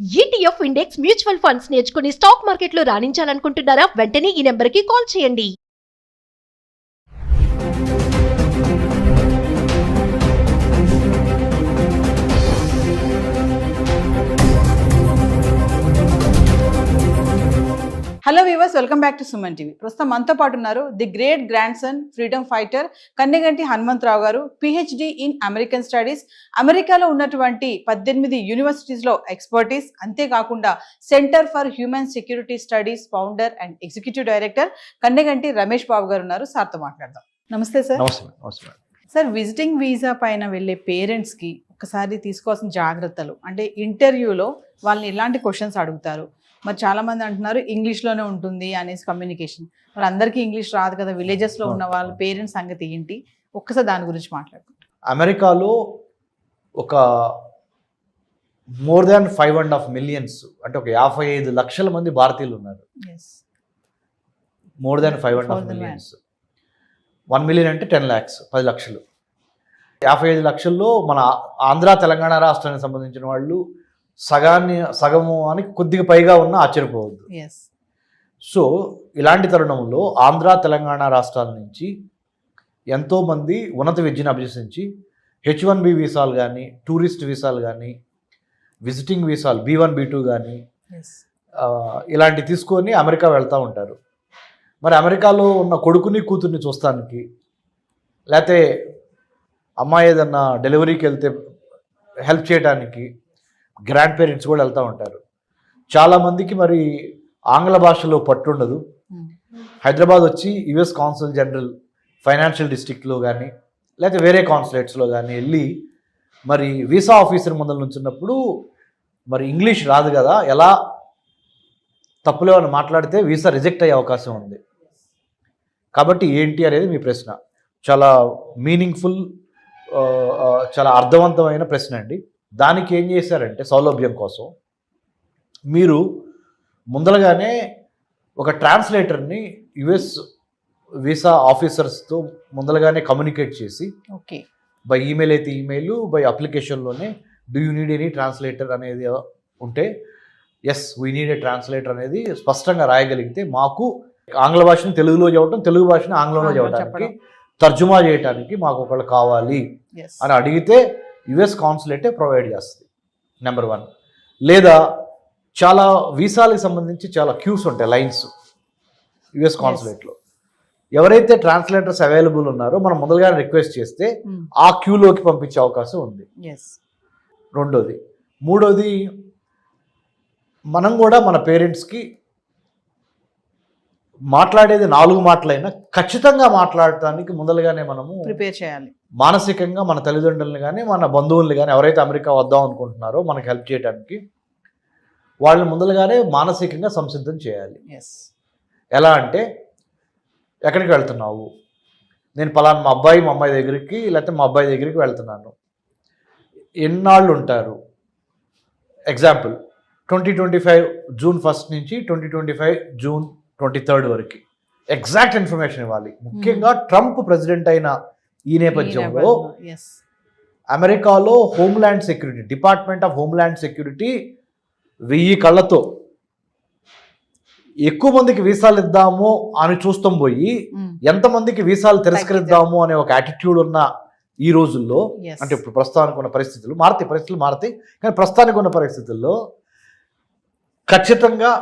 ETF index mutual funds నేర్చుకుని stock మార్కెట్లో రాణించాలనుకుంటున్నారా? వెంటనే ఈ నెంబర్కి కాల్ చేయండి. Hello viewers, welcome back to Suman TV. ప్రస్తుతం మనతో పాటు ఉన్నారు the great grand son freedom fighter Kanneganti Hanumantharao గారు, పిహెచ్డి ఇన్ అమెరికన్ స్టడీస్. అమెరికాలో ఉన్నటువంటి 18 యూనివర్సిటీస్లో ఎక్స్పర్టీస్, అంతేకాకుండా center for human security studies founder and executive director Kanneganti Ramesh Babu గారు ఉన్నారు. సార్తో మాట్లాడదాం. నమస్తే సార్. సార్, విజిటింగ్ వీసా పైన వెళ్ళే పేరెంట్స్కి ఒకసారి తీసుకోవాల్సిన జాగ్రత్తలు అంటే, ఇంటర్వ్యూలో వాళ్ళని ఎలాంటి క్వశ్చన్స్ అడుగుతారు? మరి చాలామంది అంటున్నారు ఇంగ్లీష్లోనే ఉంటుంది అనేసి కమ్యూనికేషన్. మరి అందరికీ ఇంగ్లీష్ రాదు కదా, విలేజెస్లో ఉన్న వాళ్ళ పేరెంట్స్ సంగతి ఏంటి? ఒక్కసారి దాని గురించి మాట్లాడుకుంటాం. అమెరికాలో ఒక మోర్ దాన్ 5.5 మిలియన్స్ అంటే ఒక 55 లక్షల మంది భారతీయులు ఉన్నారు. More than 5.5 millions. 1 మిలియన్ అంటే 10 lakhs, 10 లక్షలు. 55 లక్షల్లో మన ఆంధ్ర తెలంగాణ రాష్ట్రానికి సంబంధించిన వాళ్ళు సగము అని కొద్దిగా పైగా ఉన్న ఆశ్చర్యపోవద్దు. సో ఇలాంటి తరుణంలో ఆంధ్ర తెలంగాణ రాష్ట్రాల నుంచి ఎంతోమంది ఉన్నత విద్యను అభ్యసించి H1B వీసాలు కానీ, టూరిస్ట్ వీసాలు కానీ, విజిటింగ్ వీసాలు B1 B2 కానీ ఇలాంటివి తీసుకొని అమెరికా వెళ్తూ ఉంటారు. మరి అమెరికాలో ఉన్న కొడుకుని కూతుర్ని చూస్తానికి, లేకపోతే అమ్మాయి ఏదన్నా డెలివరీకి వెళ్తే హెల్ప్ చేయడానికి గ్రాండ్ పేరెంట్స్ కూడా వెళ్తూ ఉంటారు. చాలామందికి మరి ఆంగ్ల భాషలో పట్టుండదు. హైదరాబాద్ వచ్చి యుఎస్ కాన్సుల్ జనరల్ ఫైనాన్షియల్ డిస్ట్రిక్ట్లో కానీ లేకపోతే వేరే కాన్సులేట్స్లో కానీ వెళ్ళి మరి వీసా ఆఫీసర్ ముందర నుంచున్నప్పుడు మరి ఇంగ్లీష్ రాదు కదా, ఎలా తప్పులో అని మాట్లాడితే వీసా రిజెక్ట్ అయ్యే అవకాశం ఉంది. కాబట్టి ఏంటి అనేది మీ ప్రశ్న. చాలా మీనింగ్ఫుల్, చాలా అర్థవంతమైన ప్రశ్న అండి. దానికి ఏం చేశారంటే, సౌలభ్యం కోసం మీరు ముందరగానే ఒక ట్రాన్స్లేటర్ని యుఎస్ వీసా ఆఫీసర్స్తో ముందరగానే కమ్యూనికేట్ చేసి, ఓకే, బై ఈమెయిల్ అయితే ఈమెయిల్, బై అప్లికేషన్లోనే do you need any translator అనేది ఉంటే yes we need a translator అనేది స్పష్టంగా రాయగలిగితే, మాకు ఆంగ్ల భాషను తెలుగులో చెప్పడం, తెలుగు భాషను ఆంగ్లంలో చెప్పడానికి, తర్జుమా చేయడానికి మాకు ఒకళ్ళు కావాలి అని అడిగితే యుఎస్ కాన్సులేటే ప్రొవైడ్ చేస్తుంది. నెంబర్ 1. లేదా చాలా వీసాలకు సంబంధించి చాలా క్యూస్ ఉంటాయి, లైన్స్ యుఎస్ కాన్సులేట్లో. ఎవరైతే ట్రాన్స్లేటర్స్ అవైలబుల్ ఉన్నారో మనం మొదలుగా రిక్వెస్ట్ చేస్తే ఆ క్యూలోకి పంపించే అవకాశం ఉంది. రెండోది. మూడోది, మనం కూడా మన పేరెంట్స్కి మాట్లాడేది 4 మాటలైనా ఖచ్చితంగా మాట్లాడటానికి ముందలుగానే మనము ప్రిపేర్ చేయాలి. మానసికంగా మన తల్లిదండ్రులను కానీ మన బంధువుల్ని కానీ ఎవరైతే అమెరికా వద్దాం అనుకుంటున్నారో మనకు హెల్ప్ చేయడానికి వాళ్ళని ముందలుగానే మానసికంగా సంసిద్ధం చేయాలి. ఎలా అంటే, ఎక్కడికి వెళ్తున్నావు? నేను పలానా మా అమ్మాయి దగ్గరికి లేకపోతే మా అబ్బాయి దగ్గరికి వెళ్తున్నాను. ఎన్నాళ్ళు ఉంటారు? ఎగ్జాంపుల్ 2025 జూన్ 1 నుంచి 2025 జూన్ 23 వరకు ఎగ్జాక్ట్ ఇన్ఫర్మేషన్ ఇవ్వాలి. ముఖ్యంగా ట్రంప్ ప్రెసిడెంట్ అయిన ఈ నేపథ్యంలో అమెరికాలో homeland security, department of homeland security 1000 కళ్ళతో ఎక్కువ మందికి వీసాలు ఇద్దాము అని చూస్తాం పోయి ఎంతమందికి వీసాలు తిరస్కరిద్దాము అనే ఒక యాటిట్యూడ్ ఉన్న ఈ రోజుల్లో, అంటే ఇప్పుడు ప్రస్తుతానికి ఉన్న పరిస్థితులు మారతాయి, కానీ ప్రస్తుతానికి ఉన్న పరిస్థితుల్లో ఖచ్చితంగా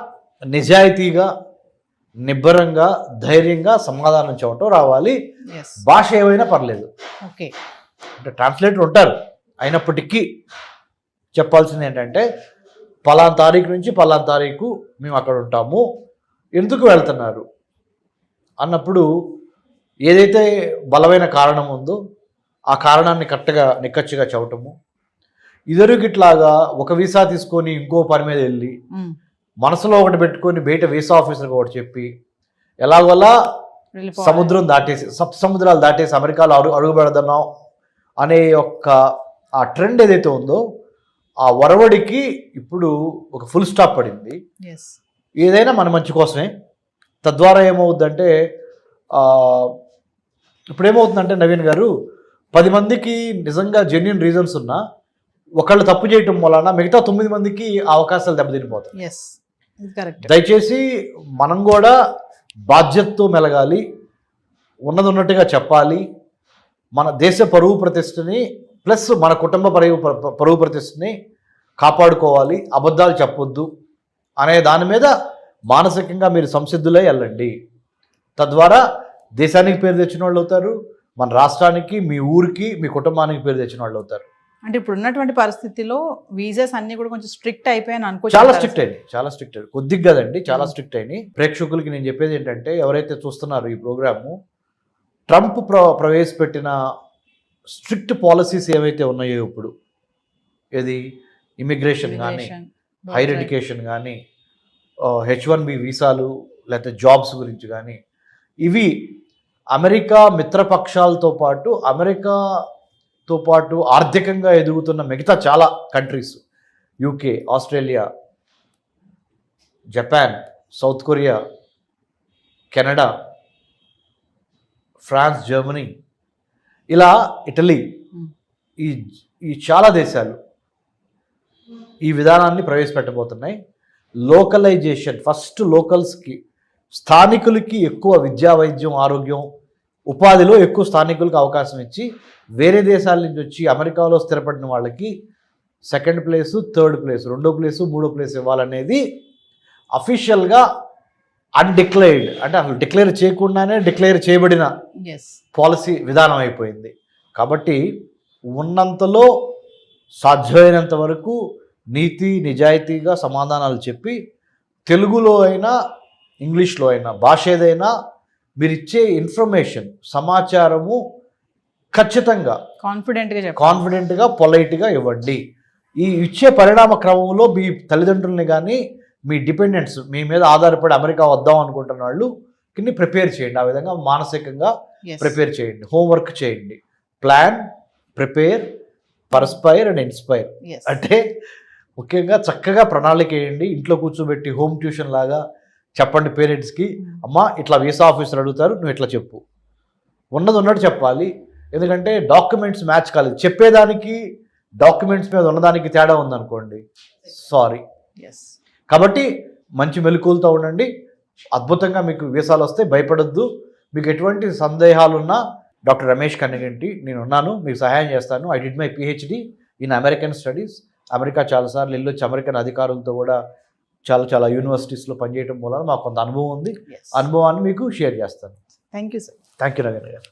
నిజాయితీగా, నిబ్బరంగా, ధైర్యంగా సమాధానం చెప్పటం రావాలి. భాష ఏమైనా పర్లేదు. ఓకే, అంటే ట్రాన్స్లేటర్ ఉంటారు, అయినప్పటికీ చెప్పాల్సింది ఏంటంటే, పలానా తారీఖు నుంచి పలానా తారీఖు మేము అక్కడ ఉంటాము, ఎందుకు వెళ్తున్నారు అన్నప్పుడు ఏదైతే బలమైన కారణం ఉందో ఆ కారణాన్ని కరెక్ట్గా నిక్కచ్చిగా చెప్పటము. ఇదివరకిట్లాగా ఒక వీసా తీసుకొని ఇంకో పని మీద వెళ్ళి మనసులో ఒకటి పెట్టుకొని బయట వీసా ఆఫీసర్కి ఒకటి చెప్పి ఎలాగోలా సముద్రాలు దాటేసి అమెరికాలో అడుగు పెడదాం అనే ఆ ట్రెండ్ ఏదైతే ఉందో ఆ వరవడికి ఇప్పుడు ఒక ఫుల్ స్టాప్ పడింది. ఏదైనా మన మంచి కోసమే. తద్వారా ఏమవుద్దంటే, ఇప్పుడు ఏమవుతుందంటే నవీన్ గారు, 10 మందికి నిజంగా జెన్యున్ రీజన్స్ ఉన్నా ఒకళ్ళు తప్పు చేయటం వలన మిగతా 9 మందికి ఆ అవకాశాలు దెబ్బతినిపోతాయి. Yes, correct. దయచేసి మనం కూడా బాధ్యతతో మెలగాలి, ఉన్నది ఉన్నట్టుగా చెప్పాలి. మన దేశ పరువు ప్రతిష్టని ప్లస్ మన కుటుంబ పరువు ప్రతిష్టని కాపాడుకోవాలి, అబద్ధాలు చెప్పొద్దు అనే దాని మీద మానసికంగా మీరు సంసిద్ధులై వెళ్ళండి. తద్వారా దేశానికి పేరు తెచ్చిన వాళ్ళు అవుతారు, మన రాష్ట్రానికి, మీ ఊరికి, మీ కుటుంబానికి పేరు తెచ్చిన వాళ్ళు అవుతారు. అంటే ఇప్పుడు ఉన్నటువంటి పరిస్థితిలో వీసాస్ అన్ని కూడా కొంచెం స్ట్రిక్ట్ అయిపోయాయని అనుకో. చాలా స్ట్రిక్ట్ అయింది, చాలా స్ట్రిక్ట్ అయింది, కొద్దిగా కదండి, చాలా స్ట్రిక్ట్ అయినాయి. ప్రేక్షకులకి నేను చెప్పేది ఏంటంటే, ఎవరైతే చూస్తున్నారో ఈ ప్రోగ్రాము, ట్రంప్ ప్రవేశపెట్టిన స్ట్రిక్ట్ పాలసీస్ ఏవైతే ఉన్నాయో ఇప్పుడు, ఏది ఇమిగ్రేషన్ కానీ, హైర్ ఎడ్యుకేషన్ కానీ, H1B వీసాలు, లేకపోతే జాబ్స్ గురించి కానీ, ఇవి అమెరికా మిత్రపక్షాలతో పాటు అమెరికాతో పాటు ఆర్థికంగా ఎదుగుతున్న మిగతా చాలా countries, UK, Australia, Japan, South Korea, Canada, France, Germany, ఇలా ఇటలీ, ఈ చాలా దేశాలు ఈ విధానాన్ని ప్రవేశపెట్టబోతున్నాయి. లోకలైజేషన్, ఫస్ట్ లోకల్స్కి, స్థానికులకి ఎక్కువ విద్యా, వైద్యం, ఆరోగ్యం, ఉపాధిలో ఎక్కువ స్థానికులకు అవకాశం ఇచ్చి, వేరే దేశాల నుంచి వచ్చి అమెరికాలో స్థిరపడిన వాళ్ళకి సెకండ్ ప్లేసు, థర్డ్ ప్లేసు, 2వ ప్లేసు, 3వ ప్లేసు ఇవ్వాలనేది అఫీషియల్గా అన్డిక్లేర్డ్, అంటే అసలు డిక్లేర్ చేయకుండానే డిక్లేర్ చేయబడిన పాలసీ విధానం అయిపోయింది. కాబట్టి ఉన్నంతలో సాధ్యమైనంత వరకు నీతి నిజాయితీగా సమాధానాలు చెప్పి, తెలుగులో అయినా ఇంగ్లీష్లో అయినా భాష ఏదైనా మీరు ఇచ్చే ఇన్ఫర్మేషన్, సమాచారము ఖచ్చితంగా కాన్ఫిడెంట్గా పొలైట్గా ఇవ్వండి. ఈ ఇచ్చే పరిణామ క్రమంలో మీ తల్లిదండ్రుల్ని కానీ, మీ డిపెండెంట్స్, మీ మీద ఆధారపడి అమెరికా వద్దాం అనుకుంటున్న వాళ్ళు ప్రిపేర్ చేయండి. ఆ విధంగా మానసికంగా ప్రిపేర్ చేయండి, హోంవర్క్ చేయండి. Plan, prepare, perspire and inspire. అంటే ముఖ్యంగా చక్కగా ప్రణాళిక వేయండి. ఇంట్లో కూర్చోబెట్టి హోమ్ ట్యూషన్ లాగా చెప్పండి పేరెంట్స్కి, అమ్మా ఇట్లా వీసా ఆఫీసర్ అడుగుతారు, నువ్వు ఇట్లా చెప్పు, ఉన్నది ఉన్నట్టు చెప్పాలి. ఎందుకంటే డాక్యుమెంట్స్ మ్యాచ్ కాలేదు, చెప్పేదానికి డాక్యుమెంట్స్ మీద ఉన్నదానికి తేడా ఉందనుకోండి, సారీ. కాబట్టి మంచి మెలకువలతో ఉండండి, అద్భుతంగా మీకు వీసాలు వస్తే భయపడొద్దు. మీకు ఎటువంటి సందేహాలున్నా డాక్టర్ రమేష్ కన్నెగంటి నేను ఉన్నాను, మీకు సహాయం చేస్తాను. I did my PhD in American studies. America చాలాసార్లు వెళ్ళొచ్చి అమెరికన్ అధికారులతో కూడా చాలా యూనివర్సిటీస్లో పనిచేయడం వల్ల మాకు కొంత అనుభవం ఉంది. అనుభవాన్ని మీకు షేర్ చేస్తాను. Thank you sir. Thank you Ravindra గారు.